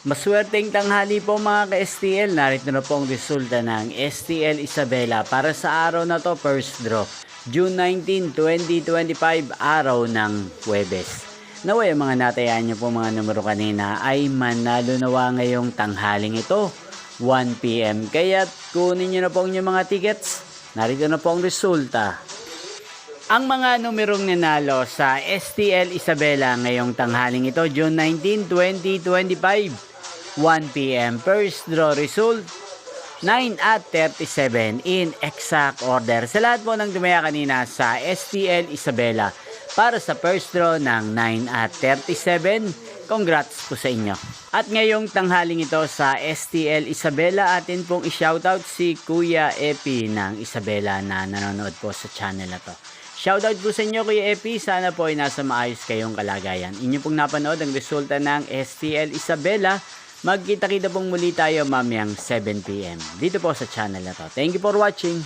Maswerteng tanghali po mga ka-STL. Narito na po ang resulta ng STL Isabela para sa araw na to, first draw. June 19, 2025, araw ng Huwebes. Naway ang mga natayaan nyo po mga numero kanina ay manalo nawa ngayong tanghaling ito, 1 PM. Kaya kunin nyo na po ang inyong mga tickets. Narito na po ang resulta. Ang mga numerong nanalo sa STL Isabela ngayong tanghaling ito, June 19, 2025, 1 PM. First draw result, 9 at 37 in exact order. Sa lahat po ng tumaya kanina sa STL Isabela para sa first draw ng 9 at 37, congrats po sa inyo. At ngayong tanghaling ito sa STL Isabela, atin pong i-shoutout si Kuya Epi ng Isabela na nanonood po sa channel na to. Shoutout po sa inyo Kuya Epi, sana po ay nasa maayos kayong kalagayan. Inyo pong napanood ang resulta ng STL Isabela. Magkita-kita pong muli tayo mamayang 7 PM dito po sa channel na to. Thank you for watching.